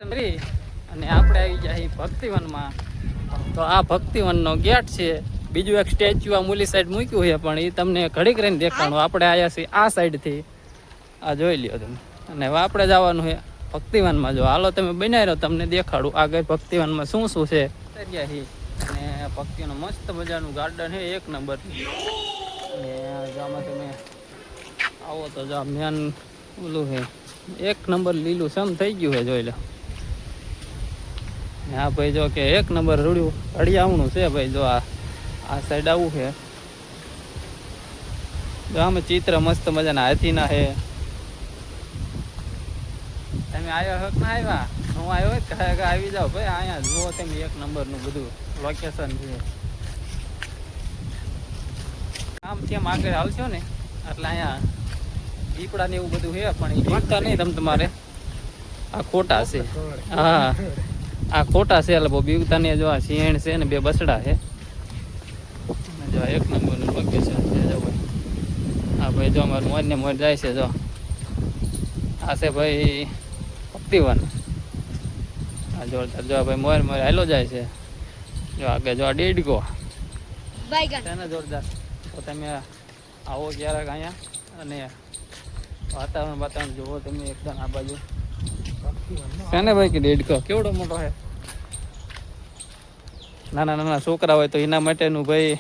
અને આપણે આવી જાય ભક્તિવનમાં. તો આ ભક્તિવનનો ગેટ છે. બીજું એક સ્ટેચ્યુ આ મૂલી સાઈડ મૂક્યું છે, પણ એ તમને ઘડી કરીને દેખાણું. આપણે આવ્યા છીએ આ સાઈડથી, આ જોઈ લ્યો તમે. અને હવે આપણે જવાનું છે ભક્તિવનમાં. જો હાલો તમે બનાવી રહ્યો, તમને દેખાડું આગળ ભક્તિવનમાં શું શું છે. અને ભક્તિનું મસ્ત મજાનું ગાર્ડન છે, એક નંબર. અને આમાં તમે આવો તો જો મેન ઓલું છે, એક નંબર લીલું સમ થઈ ગયું છે, જોઈ લો. હા ભાઈ, જો કે એક નંબર રૂડ્યું હળિયાવણું છે ભાઈ. જો આ સાઈડ આવું છે. જો આમાં ચિત્ર મસ્ત મજાના હાથીના છે. તમે આવ્યા હક ના આવ્યા? હું આવ્યો કહે આવી જાઓ ભાઈ. અહીંયા જુઓ તમે, એક નંબરનું બધું લોકેશન છે. આમ કેમ આગળ આવશો ને એટલે અહીંયા દીપડા ને એવું બધું છે, પણ એ દીપતા નહીં તમે તમારે. આ ખોટા છે. હા, આ ખોટા છે એટલે બહુ બીવતા નહીં. જો આ સિંહણ છે ને બે બસડા છે. જો એક નંબરનું લોકેશન છે. જો ભાઈ, હા ભાઈ, જો અમારું મોજ ને મોજ જાય છે. જો આ છે ભાઈ ભક્તિવન. હા જોરદાર. જો ભાઈ મોર મોર હાલો જાય છે. જો આગળ જો આ ડેડકો છે ને જોરદાર. તો તમે આવો ક્યારેક અહીંયા, અને વાતાવરણ જુઓ તમે એકદમ. આ બાજુ છે ને ભાઈ કે ડેડકો કેવડો મોટો છે. નાના નાના છોકરા હોય તો એના માટેનું ભાઈ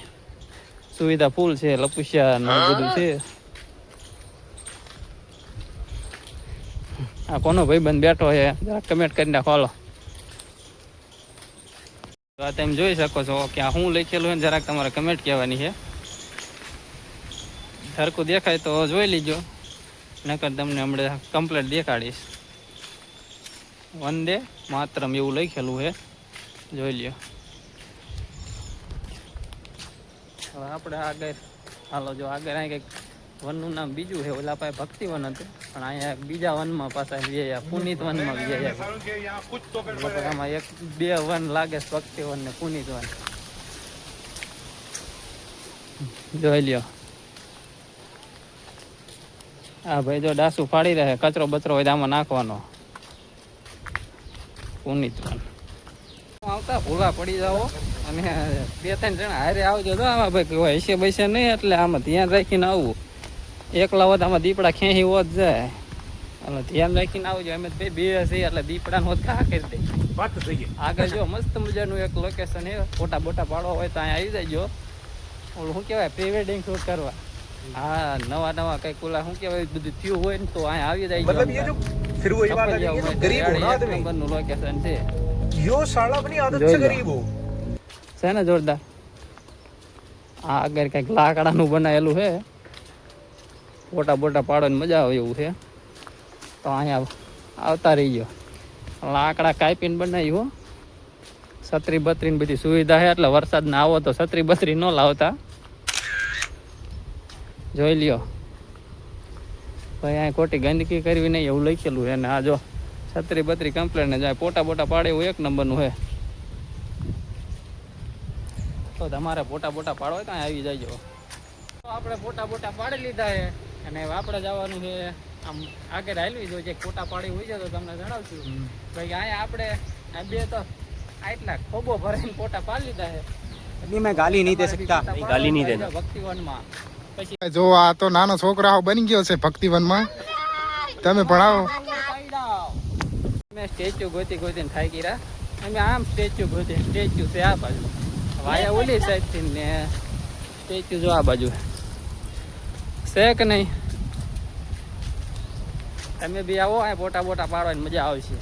સુવિધા ફૂલ છે. લપુસિયા ને બધું છે. આ કોનો ભાઈ બંધ બેઠો છે, જરા કમેન્ટ કરી નાખો. હાલો, તમે જોઈ શકો છો કે આ શું લખેલું છે, જરાક તમારે કમેન્ટ કહેવાની છે. સરખું દેખાય તો જોઈ લીજો, નકર તમને હમણાં કમ્પ્લેટ દેખાડીશ. વંદે માતરમ એવું લખેલું છે, જોઈ લ્યો. હવે આપણે આગળ હાલો. જો આગળ અહીં કંઈક વનનું નામ બીજું છે. ઓલા પાસે ભક્તિવન હતું, પણ અહીંયા બીજા વનમાં પાછા વ્યાયા, પુનિત વનમાં વ્યાયા. આમાં એક બે વન લાગે છે, ભક્તિવન ને પુનિત વન. જોઈ લ્યો. હા ભાઈ, જો ડાસુ ફાડી રહે, કચરો બચરો હોય આમાં નાખવાનો. પુનિત વન આવતા ભૂલા પડી જાઓ, અને 2-3 જણા હારે આવજો. તો આમાં ભાઈ કોઈ હશે બૈસે નહીં, એટલે આમાં ધ્યાન રાખીને આવવું. એકલા હોત આમાં દીપડા ખેંચી હોત જાય, એટલે ધ્યાન રાખીને આવજો. અમે ભાઈ બે છીએ એટલે દીપડાને હોત ઘા કરી દે. આગળ જો મસ્ત મજાનું એક લોકેશન છે. ફોટા બોટા પાડવા હોય તો અહીંયા આવી જાય. ઓલું શું કહેવાય, પ્રી વેડિંગ શૂટ કરવા. હા, નવા નવા કઈક ઓલા શું કહેવાય બધું થયું હોય ને તો અહીંયા આવી જાય. નંબરનું લોકેશન છે. છે ને જોરદાર. આ આગળ કઈક લાકડાનું બનાવેલું છે. ફોટા બોટા પાડવાની મજા આવે એવું છે. તો અહીંયા આવતા રહી ગયો. લાકડા કાપીને બનાવ્યું. છત્રી બત્રીની બધી સુવિધા છે, એટલે વરસાદ ના આવો તો છત્રી બત્રી ન લાવતા. જોઈ લ્યો ભાઈ, અહીંયા ખોટી ગંદકી કરવી નહીં એવું લખેલું છે. ને આ જો છત્રી બત્રી કમ્પ્લેટ ને જાય. ફોટા બોટા પાડે એવું એક નંબરનું છે. તો તમારે ફોટા બોટા પાડવા હોય તો આવી જાય. તો આપણે ફોટા બોટા પાડી લીધા છે, અને આપણે જવાનું છે આમ આગળ હાલવી જોઈએ. ફોટા પાડી હોય છે તો તમને જણાવશું ભાઈ. અહીંયા આપણે આ બે તો આટલા ખોબો ભરાઈને ફોટા પાડી લીધા છે. મેં ગાલી નહીં દે શકતા, ગાલી નહીં દે. ભક્તિવનમાં પછી જો આ તો નાનો છોકરાઓ બની ગયો છે ભક્તિવનમાં. તમે ભણાવો. મેં સ્ટેચ્યુ ગોતીને ખાઈ ગયા. અમે આમ સ્ટેચ્યુ ગોતી. સ્ટેચ્યુ છે આ બાજુ, વાયા ઓલી સાઈડ થી ને સ્ટેચ્યુ જો આ બાજુ છે કે નહીં. તમે બી આવો, આ ફોટા બોટા પાડવાની મજા આવશે.